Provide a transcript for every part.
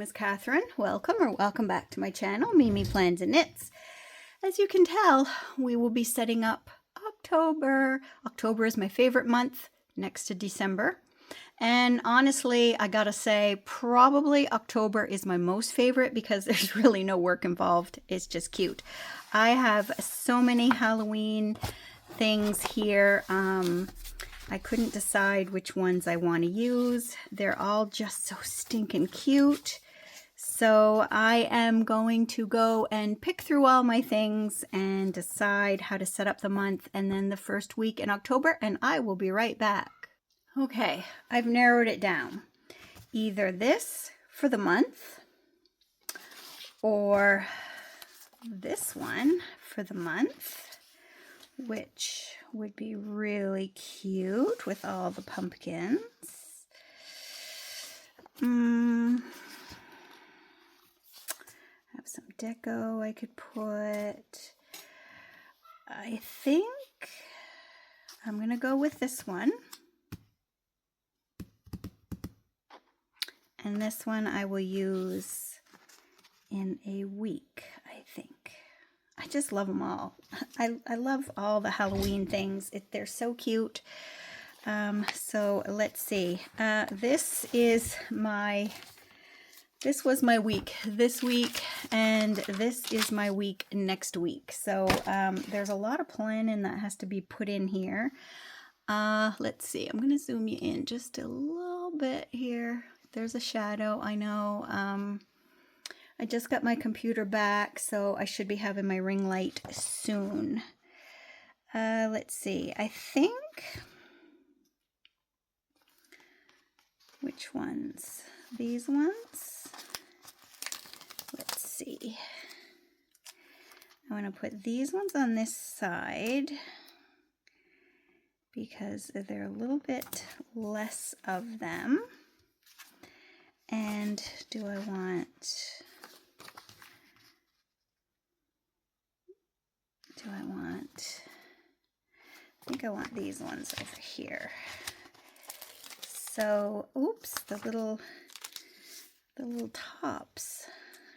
is Catherine. Welcome back to my channel, Mimi Plans and Knits. As you can tell, we will be setting up October. October is my favorite month, next to December. And honestly, I gotta say, probably October is my most favorite because there's really no work involved. It's just cute. I have so many Halloween things here. I couldn't decide which ones I want to use. They're all just so stinking cute. So I am going to go and pick through all my things and decide how to set up the month and then the first week in October, and I will be right back. Okay, I've narrowed it down. Either this for the month or this one for the month, which would be really cute with all the pumpkins. Have some deco I could put. I think I'm gonna go with this one. And this one I will use in a week, I think. I just love them all. I love all the Halloween things. They're so cute. So let's see. This was my week this week, and this is my week next week. So there's a lot of planning that has to be put in here. Let's see. I'm going to zoom you in just a little bit here. There's a shadow, I know. I just got my computer back, so I should be having my ring light soon. Let's see. I think... Which ones? These ones? Let's see. I want to put these ones on this side because they're a little bit less of them. And do I want... I think I want these ones over here. So, oops, the little tops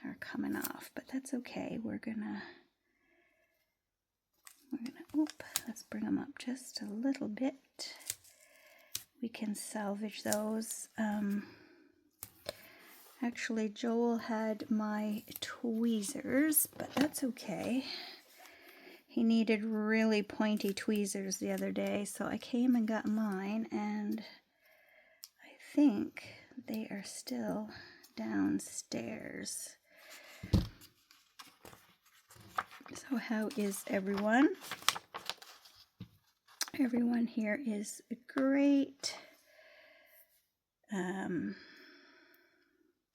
are coming off, but that's okay. Let's bring them up just a little bit. We can salvage those. Actually, Joel had my tweezers, but that's okay. He needed really pointy tweezers the other day, so I came and got mine, and I think they are still downstairs. So how is everyone? Everyone here is great.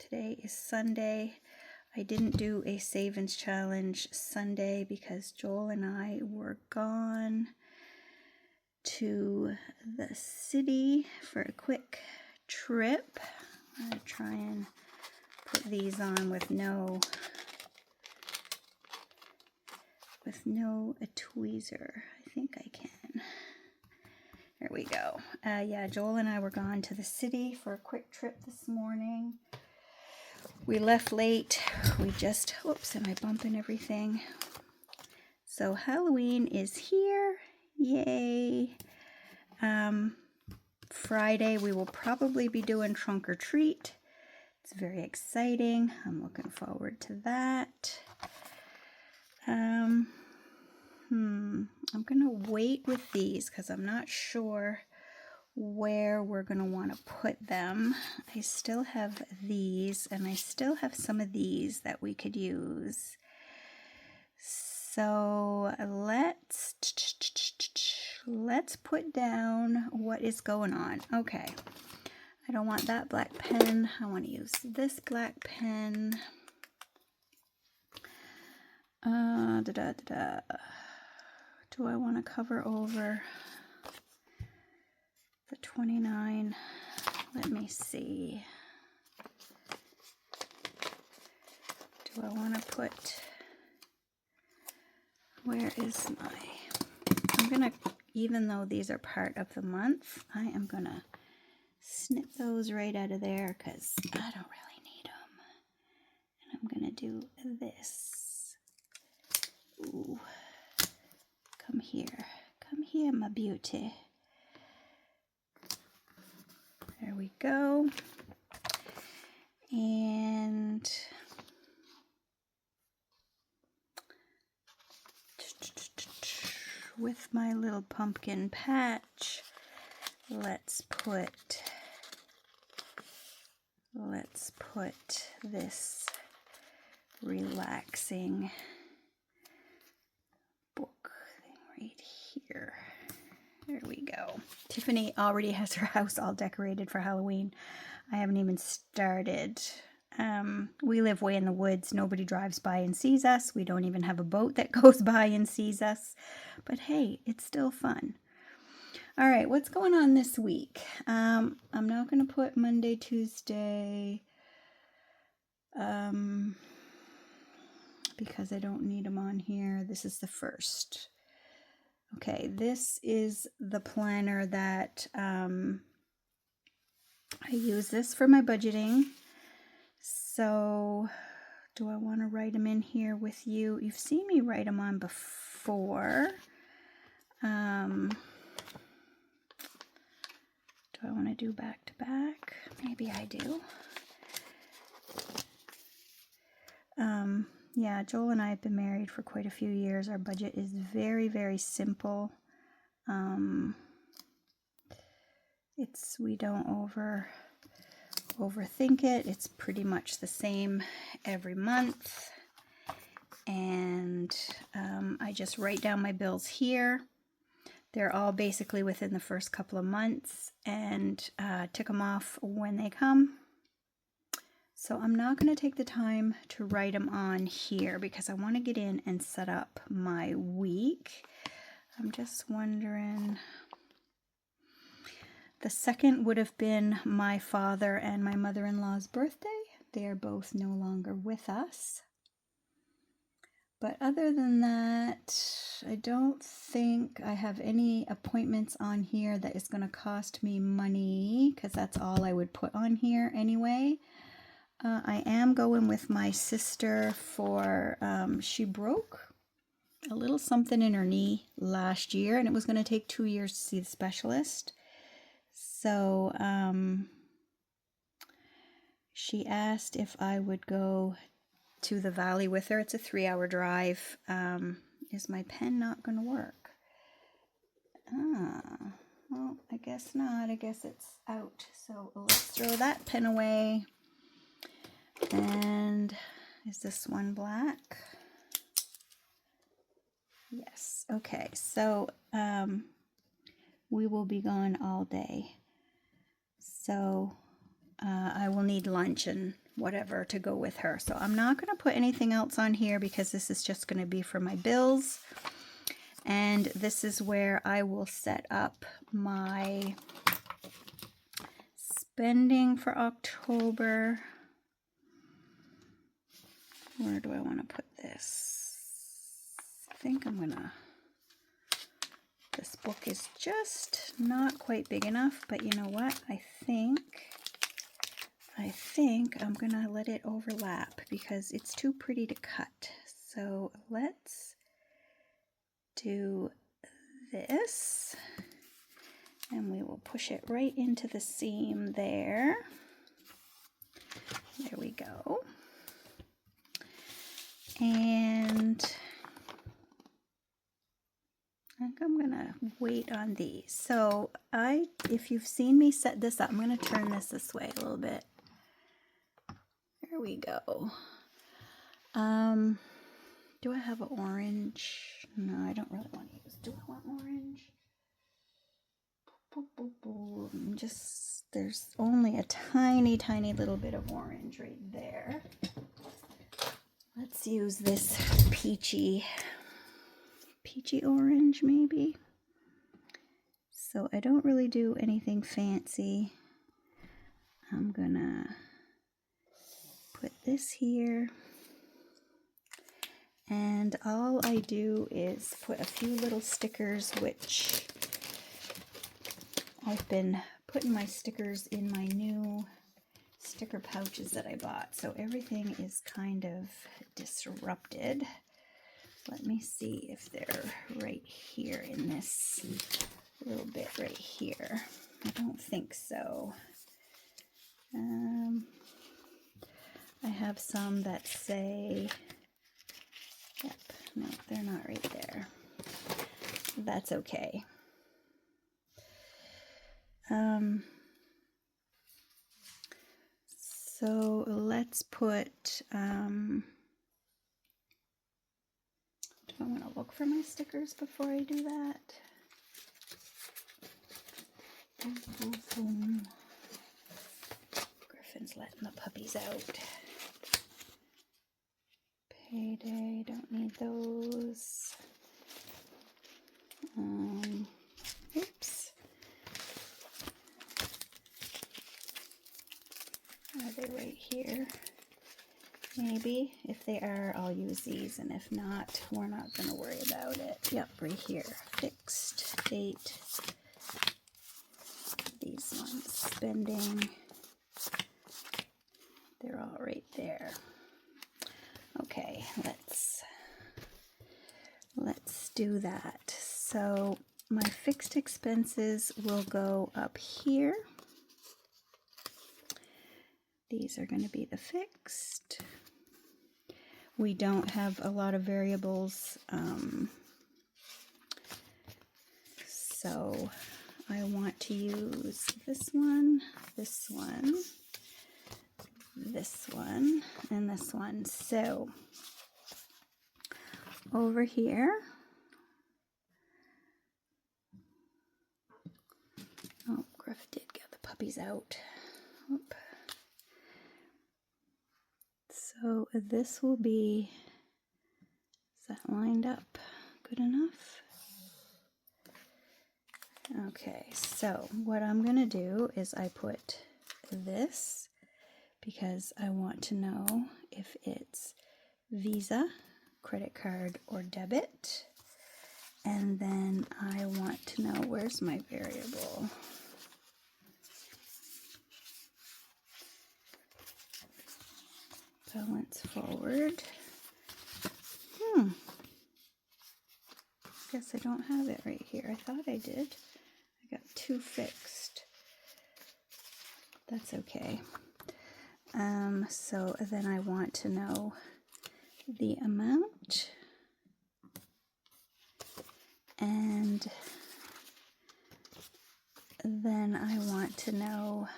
Today is Sunday. I didn't do a savings challenge Sunday because Joel and I were gone to the city for a quick trip. I'm going to try and put these on with no tweezer. I think I can. There we go. Yeah, Joel and I were gone to the city for a quick trip this morning. We left late. We just, whoops, am I bumping everything? So Halloween is here. Yay. Friday we will probably be doing trunk or treat. It's very exciting. I'm looking forward to that. I'm gonna wait with these because I'm not sure where we're going to want to put them. I still have these, and I still have some of these that we could use. So let's put down what is going on. Okay, I don't want that black pen. I want to use this black pen. Do I want to cover over the 29? Let me see. Do I want to put, where is my, I'm going to, even though these are part of the month, I am going to snip those right out of there because I don't really need them. I'm gonna do this. Ooh, come here, my beauty. There we go. And with my little pumpkin patch, let's put this relaxing book thing right here. There we go. Tiffany already has her house all decorated for Halloween. I haven't even started. We live way in the woods. Nobody drives by and sees us. We don't even have a boat that goes by and sees us. But hey, it's still fun. All right, what's going on this week? I'm not going to put Monday, Tuesday, because I don't need them on here. This is the first. Okay, this is the planner that I use this for my budgeting. So do I want to write them in here with you? You've seen me write them on before. Do I want to do back to back? Maybe I do. Yeah, Joel and I have been married for quite a few years. Our budget is very, very simple. We don't overthink it. It's pretty much the same every month. And I just write down my bills here. They're all basically within the first couple of months, and tick them off when they come. So I'm not going to take the time to write them on here because I want to get in and set up my week. I'm just wondering, the second would have been my father and my mother-in-law's birthday. They are both no longer with us. But other than that, I don't think I have any appointments on here that is going to cost me money, because that's all I would put on here anyway. I am going with my sister for, she broke a little something in her knee last year, and it was going to take 2 years to see the specialist. So she asked if I would go to the valley with her. It's a 3-hour drive. Is my pen not going to work? Well, I guess not. I guess it's out. So let's throw that pen away. And is this one black? Yes. Okay. So we will be gone all day. So I will need lunch and whatever to go with her. So I'm not going to put anything else on here because this is just going to be for my bills. And this is where I will set up my spending for October. Where do I want to put this? I think I'm going to... This book is just not quite big enough, but you know what? I think I'm going to let it overlap because it's too pretty to cut. So let's do this, and we will push it right into the seam there. There we go. And I think I'm gonna wait on these. So if you've seen me set this up, I'm gonna turn this way a little bit. There we go. Do I have an orange? No, I don't really want to use. Do I want orange? There's only a tiny, tiny little bit of orange right there. Let's use this peachy orange maybe. So I don't really do anything fancy. I'm gonna put this here, and all I do is put a few little stickers, which I've been putting my stickers in my new sticker pouches that I bought, so everything is kind of disrupted. Let me see if they're right here in this little bit right here. I don't think so. I have some that say, yep, no, they're not right there. That's okay. So let's put, do I want to look for my stickers before I do that? Boom, boom, boom. Griffin's letting the puppies out. Payday, don't need those. Oops. Are they right here? Maybe. If they are, I'll use these, and if not, we're not going to worry about it. Yep, right here. Fixed date. These ones, spending. They're all right there. Okay, let's do that. So my fixed expenses will go up here. These are going to be the fixed. We don't have a lot of variables, so I want to use this one, this one, this one, and this one. So over here, oh, Griff did get the puppies out. Oop. So this will be, is that lined up good enough? Okay, so what I'm going to do is I put this because I want to know if it's Visa, credit card, or debit. And then I want to know, where's my variable? Balance forward. Guess I don't have it right here. I thought I did. I got two fixed. That's okay. So then I want to know the amount, and then I want to know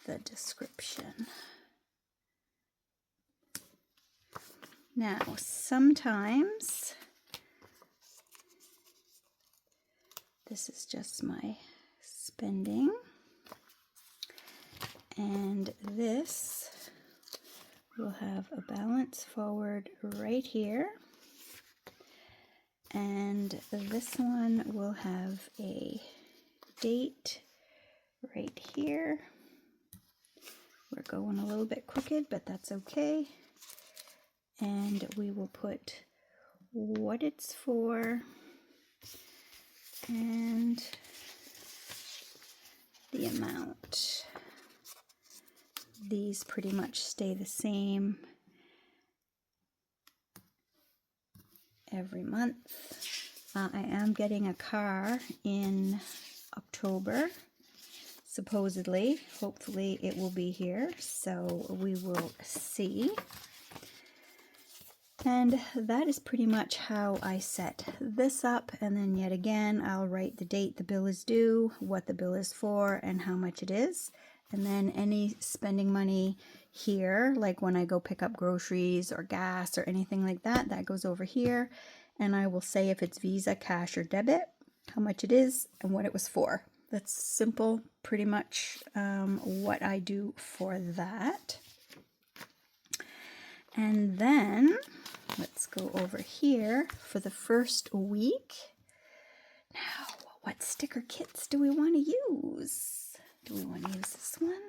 the description. Now, sometimes this is just my spending, and this will have a balance forward right here, and this one will have a date right here. We're going a little bit crooked, but that's okay. And we will put what it's for and the amount. These pretty much stay the same every month. I am getting a car in October, supposedly. Hopefully it will be here, so we will see. And that is pretty much how I set this up. And then yet again, I'll write the date the bill is due, what the bill is for, and how much it is. And then any spending money here, like when I go pick up groceries or gas or anything like that, that goes over here. And I will say if it's Visa, cash, or debit, how much it is, and what it was for. That's simple, pretty much what I do for that. And then let's go over here for the first week. Now, what sticker kits do we want to use? Do we want to use this one?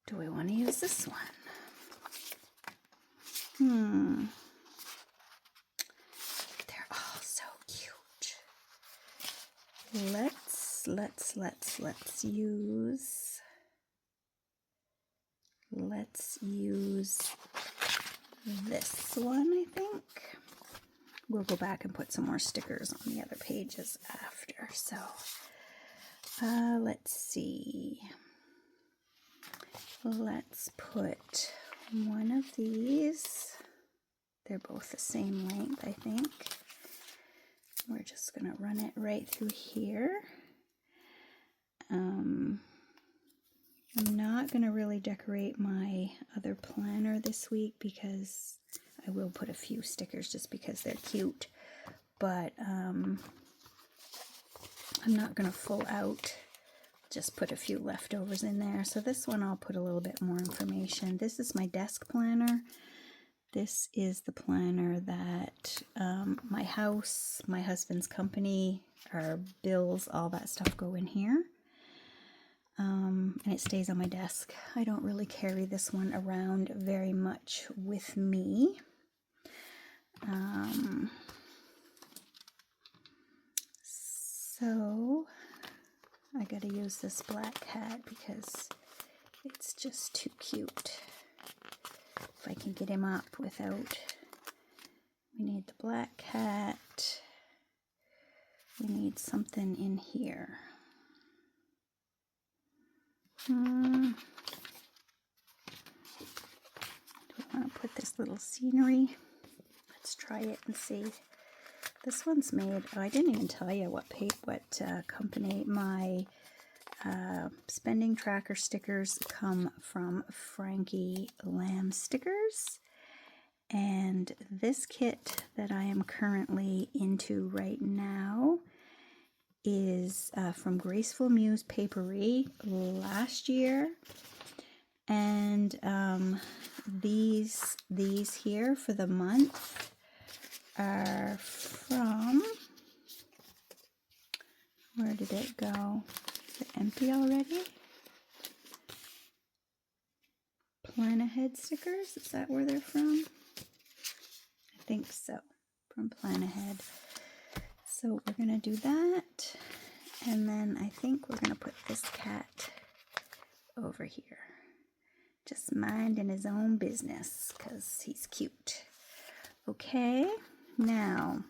Do we want to use this one? They're all so cute. Let's use let's use this one, I think. We'll go back and put some more stickers on the other pages after. So let's see. Let's put one of these. They're both the same length, I think. We're just going to run it right through here. I'm not going to really decorate my other planner this week because I will put a few stickers just because they're cute. But I'm not going to full out, just put a few leftovers in there. So this one I'll put a little bit more information. This is my desk planner. This is the planner that my house, my husband's company, our bills, all that stuff go in here. And it stays on my desk. I don't really carry this one around very much with me. So I gotta use this black cat because it's just too cute. If I can get him up without, we need the black cat. We need something in here. Do I want to put this little scenery? Let's try it and see. This one's made, oh, I didn't even tell you what company my spending tracker stickers come from. Frankie Lamb Stickers. And this kit that I am currently into right now is from Graceful Muse Papery last year. And these here for the month are from, where did it go? Is it empty already? Plan Ahead Stickers, is that where they're from? I think so, from Plan Ahead. So we're gonna do that, and then I think we're gonna put this cat over here. Just minding his own business, because he's cute. Okay, now,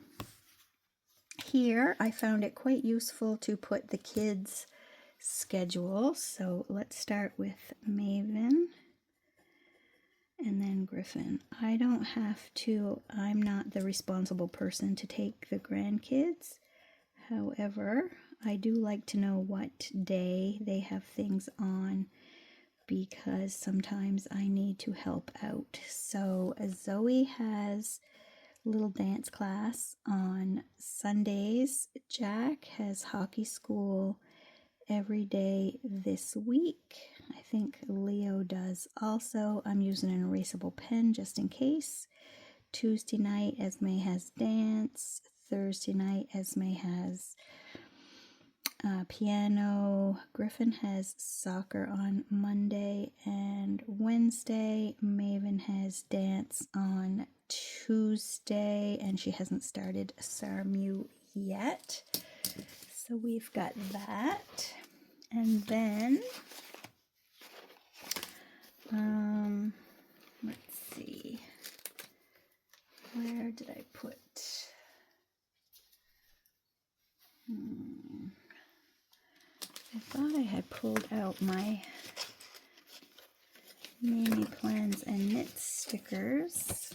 here I found it quite useful to put the kids' schedule. So let's start with Maven. And then Griffin. I don't have to, I'm not the responsible person to take the grandkids. However, I do like to know what day they have things on because sometimes I need to help out. So Zoe has little dance class on Sundays. Jack has hockey school every day this week. I think Leo does also. I'm using an erasable pen just in case. Tuesday night, Esme has dance. Thursday night, Esme has piano. Griffin has soccer on Monday and Wednesday. Maven has dance on Tuesday, and she hasn't started SARMU yet. So we've got that. And then, let's see, where did I put, I thought I had pulled out my Mimi Plans and Knits stickers,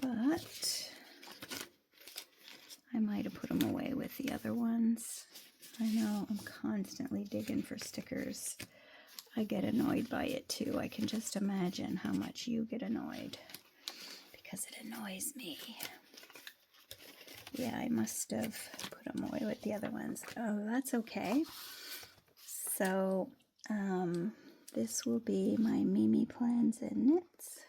but I might have put them away with the other ones. I know I'm constantly digging for stickers. I get annoyed by it too. I can just imagine how much you get annoyed because it annoys me. Yeah, I must have put them away with the other ones. Oh, that's okay. So this will be my Mimi Plans and Knits.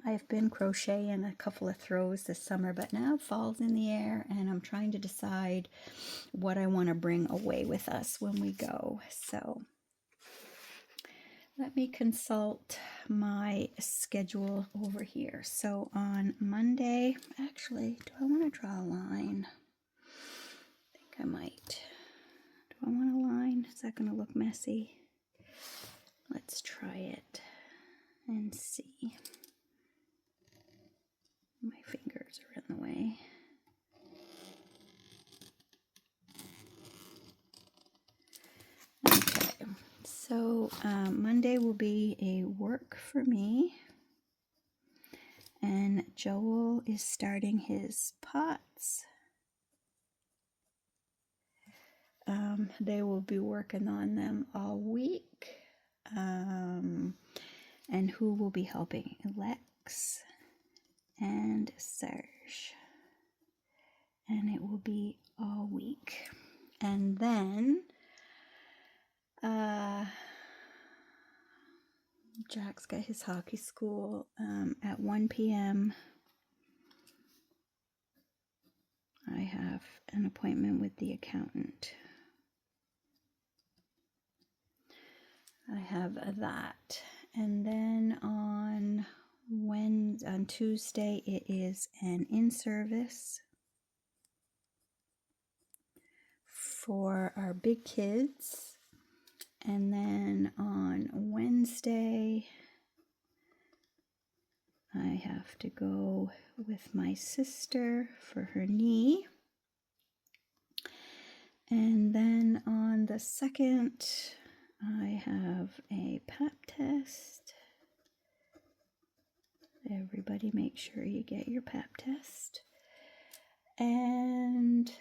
I've been crocheting a couple of throws this summer, but now fall's in the air and I'm trying to decide what I want to bring away with us when we go. So let me consult my schedule over here. So on Monday, actually, do I want to draw a line? I think I might. Do I want a line? Is that going to look messy? Let's try it and see. My fingers are in the way. Okay, so Monday will be a work for me. And Joel is starting his pots. They will be working on them all week. And who will be helping? Lex and Serge. And it will be all week. And then Jack's got his hockey school at 1 p.m. I have an appointment with the accountant. I have that. And then on Tuesday it is an in-service for our big kids. And then on Wednesday I have to go with my sister for her knee. And then on the 2nd, I have a pap test. Everybody make sure you get your pap test. And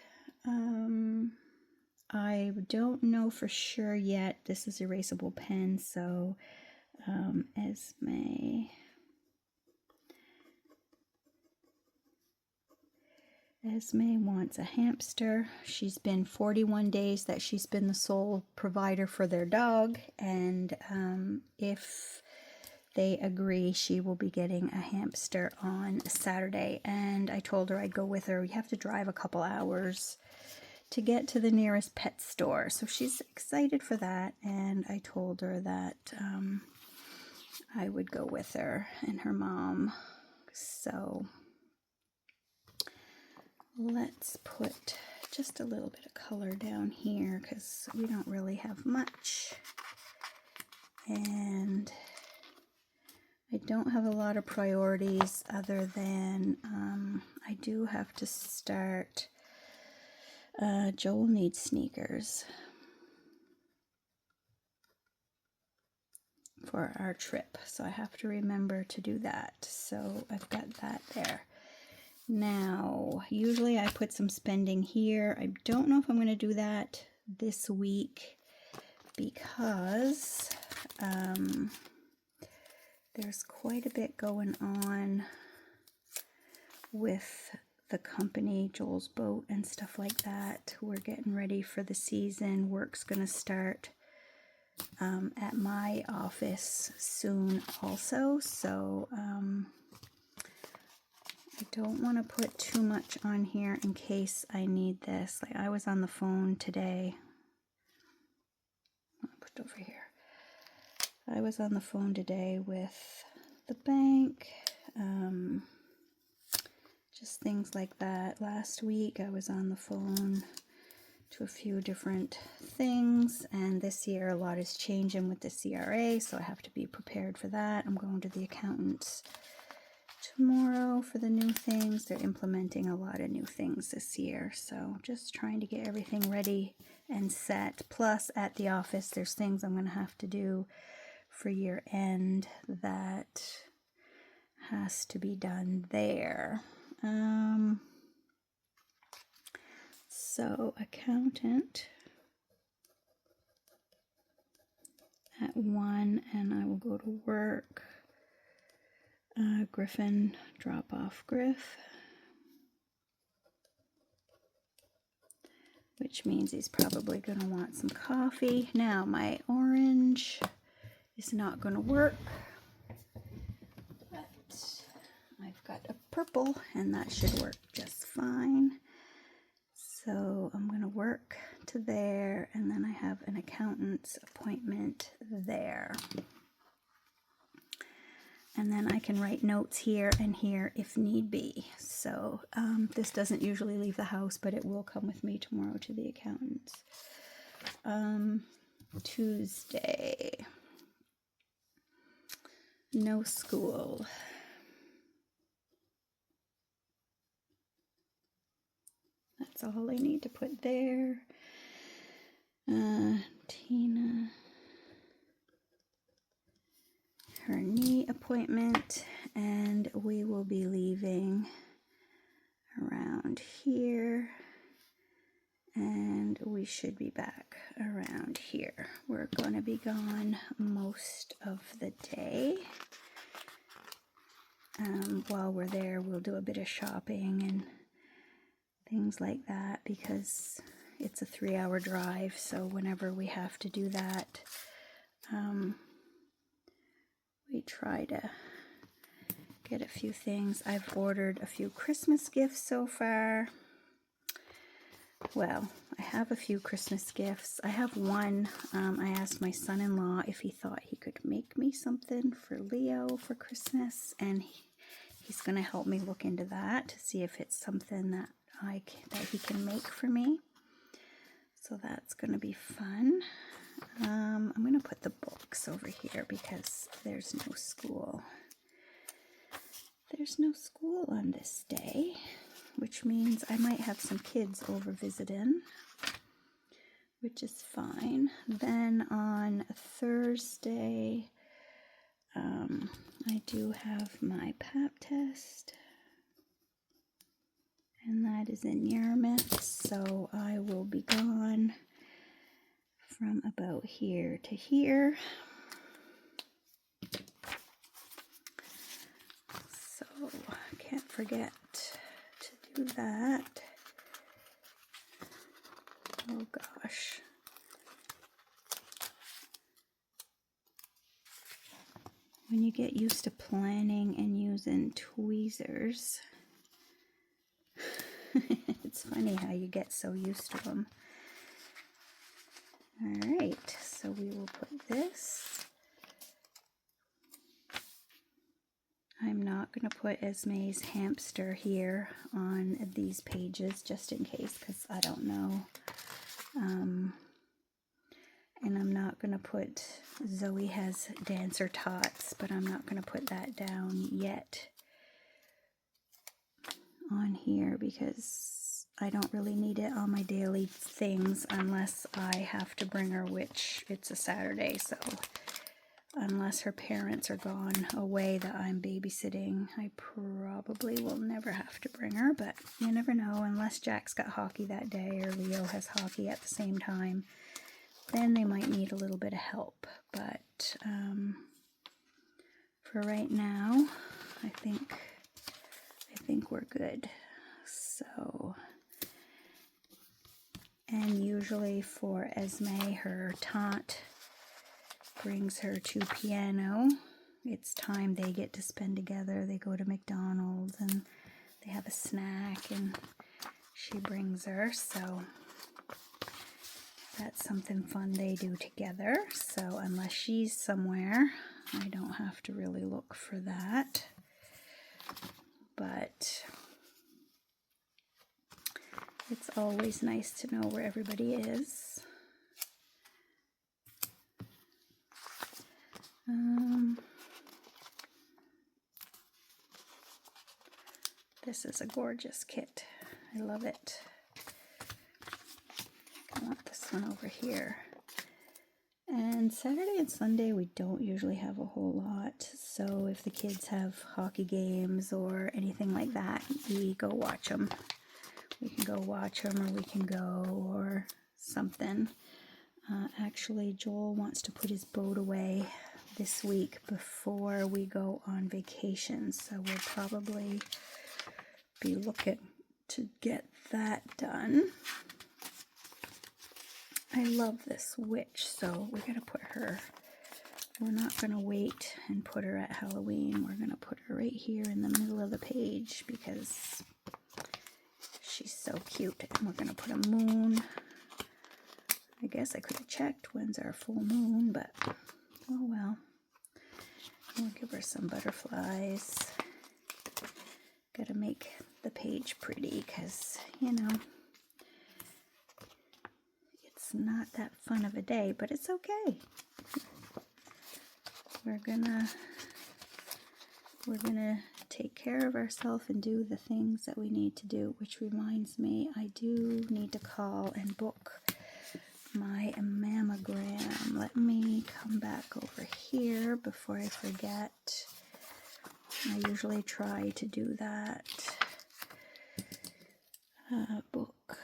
I don't know for sure yet. This is erasable pen, so Esme wants a hamster. She's been 41 days that she's been the sole provider for their dog, and if they agree, she will be getting a hamster on Saturday. And I told her I'd go with her. We have to drive a couple hours to get to the nearest pet store, so she's excited for that. And I told her that I would go with her and her mom. So let's put just a little bit of color down here because we don't really have much. And I don't have a lot of priorities other than I do have to start. Joel needs sneakers for our trip, so I have to remember to do that. So I've got that there. Now, usually I put some spending here. I don't know if I'm going to do that this week because there's quite a bit going on with the company, Joel's boat and stuff like that. We're getting ready for the season. Work's going to start at my office soon also, so I don't want to put too much on here in case I need this. Like I was on the phone today. I'll put it over here. I was on the phone today with the bank. Just things like that. Last week I was on the phone to a few different things, and this year a lot is changing with the CRA, so I have to be prepared for that. I'm going to the accountant's tomorrow for the new things. They're implementing a lot of new things this year, so just trying to get everything ready and set. Plus at the office there's things I'm going to have to do for year end that has to be done there. So accountant at 1, and I will go to work. Griffin, drop off Griff, which means he's probably going to want some coffee. Now my orange is not going to work, but I've got a purple and that should work just fine. So I'm going to work to there, and then I have an accountant's appointment there. And then I can write notes here and here if need be. So this doesn't usually leave the house, but it will come with me tomorrow to the accountant's. Tuesday, no school. That's all I need to put there. Tina, her knee appointment, and we will be leaving around here, and we should be back around here. We're going to be gone most of the day. While we're there, we'll do a bit of shopping and things like that, because it's a 3-hour drive, so whenever we have to do that, we try to get a few things. I've ordered a few Christmas gifts so far. Well, I have a few Christmas gifts. I have one. I asked my son-in-law if he thought he could make me something for Leo for Christmas, and he's going to help me look into that to see if it's something that he can make for me. So that's going to be fun. I'm going to put the books over here because there's no school. There's no school on this day, which means I might have some kids over visiting, which is fine. Then on Thursday, I do have my pap test, and that is in Yarmouth, so I will be gone from about here to here. So I can't forget to do that. Oh gosh. When you get used to planning and using tweezers, it's funny how you get so used to them. Alright, so we will put this. I'm not going to put Esme's hamster here on these pages just in case, because I don't know. And I'm not going to put Zoe has dancer tots, but I'm not going to put that down yet on here because I don't really need it on my daily things unless I have to bring her, which it's a Saturday, so unless her parents are gone away that I'm babysitting, I probably will never have to bring her, but you never know, unless Jack's got hockey that day or Leo has hockey at the same time, then they might need a little bit of help. But for right now, I think we're good. So, and usually for Esme, her taunt brings her to piano. It's time they get to spend together. They go to McDonald's and they have a snack and she brings her, so that's something fun they do together. So unless she's somewhere, I don't have to really look for that. But it's always nice to know where everybody is. This is a gorgeous kit. I love it. I want this one over here. And Saturday and Sunday we don't usually have a whole lot, so if the kids have hockey games or anything like that, we go watch them. We can go watch them, or we can go, or something. Actually, Joel wants to put his boat away this week before we go on vacation, so we'll probably be looking to get that done. I love this witch, so we're going to put her, we're not going to wait and put her at Halloween. We're going to put her right here in the middle of the page because she's so cute. And we're going to put a moon. I guess I could have checked when's our full moon, but oh well. We'll give her some butterflies. Gotta make the page pretty because, you know, it's not that fun of a day, but it's okay. We're gonna take care of ourselves and do the things that we need to do, which reminds me, I do need to call and book my mammogram. Let me come back over here before I forget. I usually try to do that. Book.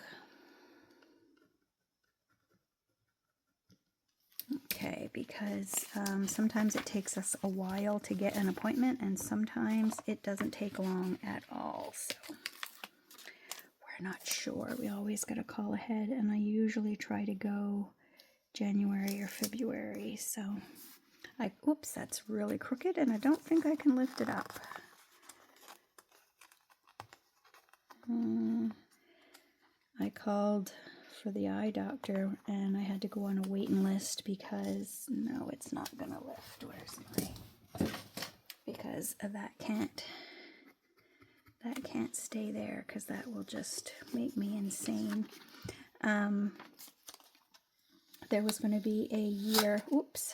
Okay, because sometimes it takes us a while to get an appointment, and sometimes it doesn't take long at all. So we're not sure. We always got to call ahead, and I usually try to go January or February. So oops, that's really crooked, and I don't think I can lift it up. I called for the eye doctor, and I had to go on a waiting list because no, it's not gonna lift. Where's my? Because that can't stay there, because that will just make me insane. There was going to be a year. Oops.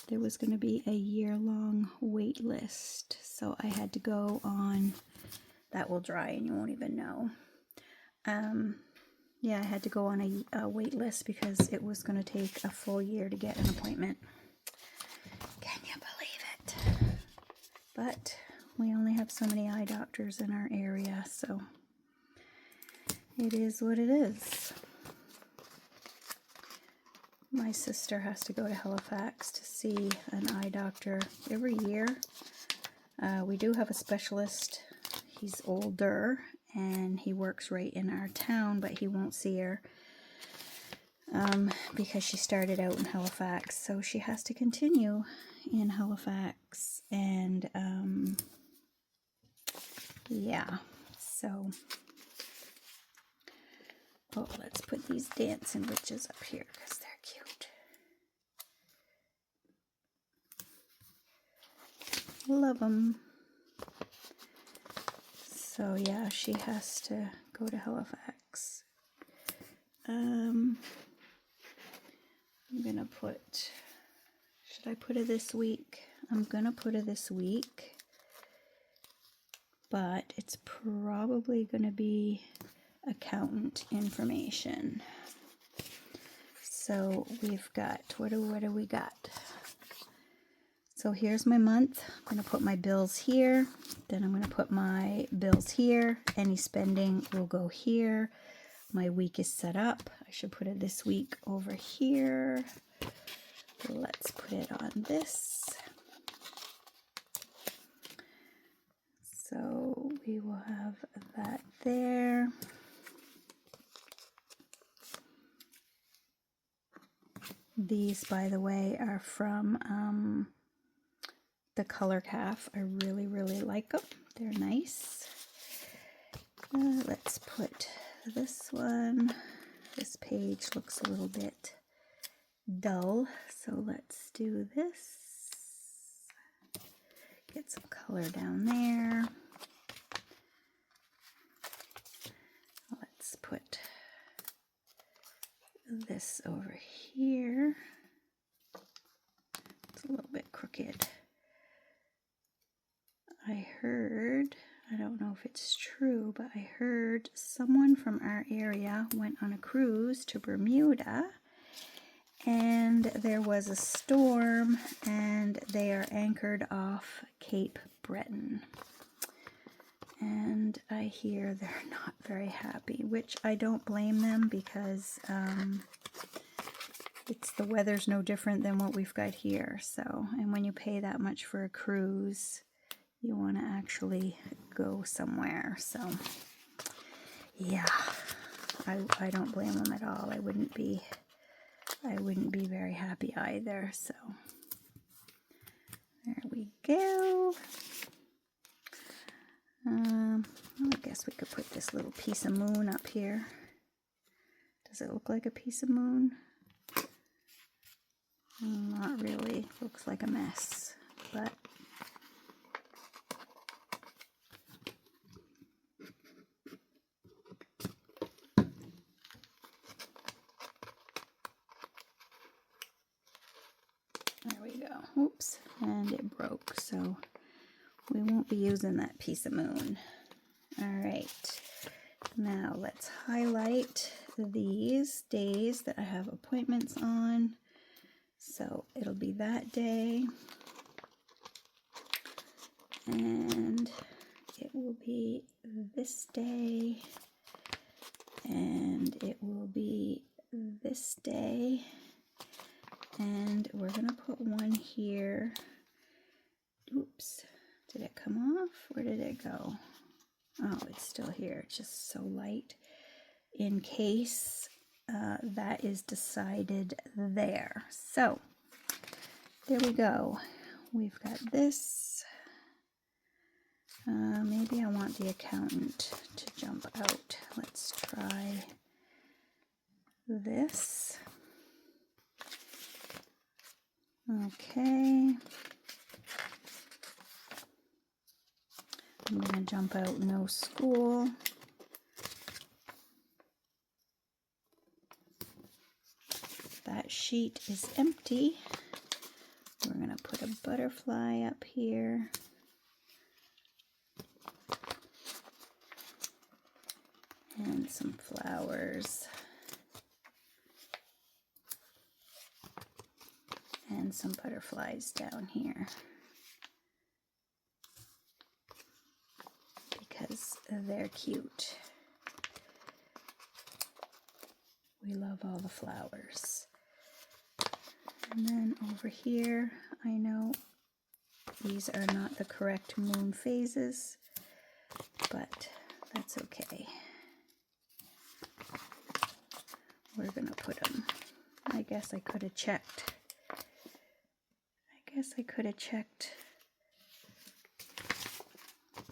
There was going to be a year-long wait list, so I had to go on. That will dry, and you won't even know. Yeah, I had to go on a wait list because it was going to take a full year to get an appointment. Can you believe it? But we only have so many eye doctors in our area, so it is what it is. My sister has to go to Halifax to see an eye doctor every year. We do have a specialist. He's older, and he works right in our town, but he won't see her because she started out in Halifax, so she has to continue in Halifax. And yeah, so let's put these dancing witches up here because they're cute. Love them. So yeah, she has to go to Halifax. I'm gonna put, should I put her this week? I'm gonna put her this week, but it's probably gonna be accountant information. So we've got, what do we got? So here's my month. I'm going to put my bills here. Then I'm going to put my bills here. Any spending will go here. My week is set up. I should put it this week over here. Let's put it on this. So we will have that there. These, by the way, are from the Color Calf. I really, really like them. They're nice. Let's put this one. This page looks a little bit dull, so let's do this. Get some color down there. Let's put this over here. It's a little bit crooked. I heard, I don't know if it's true, but I heard someone from our area went on a cruise to Bermuda, and there was a storm, and they are anchored off Cape Breton. And I hear they're not very happy, which I don't blame them, because the weather's no different than what we've got here. So, and when you pay that much for a cruise, you want to actually go somewhere. So yeah, I don't blame them at all. I wouldn't be very happy either. So there we go. I guess we could put this little piece of moon up here. Does it look like a piece of moon? Not really. Looks like a mess. but there we go. Oops, and it broke, so we won't be using that piece of moon. All right, now let's highlight these days that I have appointments on. So it'll be that day, and it will be this day, and it will be this day, and we're gonna put one here. Oops, did it come off? Where did it go? Oh, it's still here. It's just so light. In case that is decided there. So there we go. We've got this. Maybe I want the accountant to jump out. Let's try this. Okay. I'm going to jump out no school. That sheet is empty. We're going to put a butterfly up here. And some flowers. And some butterflies down here. Because they're cute. We love all the flowers. And then over here, I know these are not the correct moon phases, but that's okay. We're gonna put them. I guess I could have checked.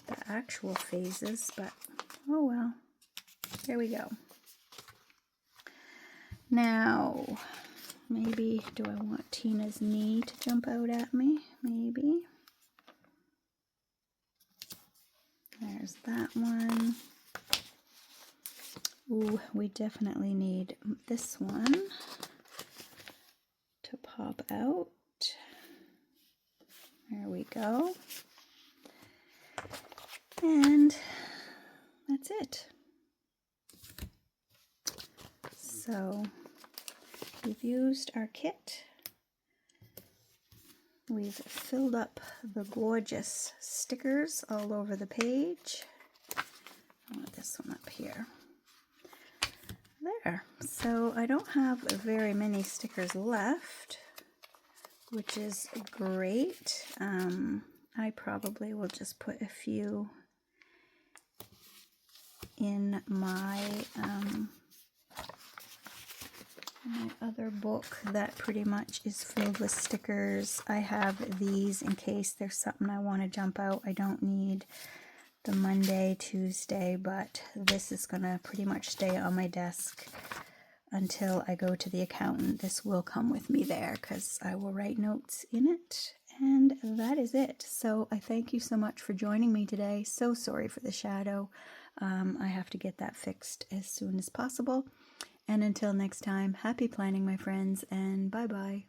The actual phases, but oh well. There we go. Now, maybe, do I want Tina's knee to jump out at me? Maybe. There's that one. Ooh, we definitely need this one to pop out. There we go. And that's it. So we've used our kit. We've filled up the gorgeous stickers all over the page. I want this one up here. There. So I don't have very many stickers left, which is great. I probably will just put a few in my other book that pretty much is filled with stickers. I have these in case there's something I want to jump out. I don't need the Monday, Tuesday, but this is gonna pretty much stay on my desk until I go to the accountant. This will come with me there because I will write notes in it. And that is it. So I thank you so much for joining me today. So sorry for the shadow. I have to get that fixed as soon as possible. And until next time, happy planning, my friends, and bye-bye.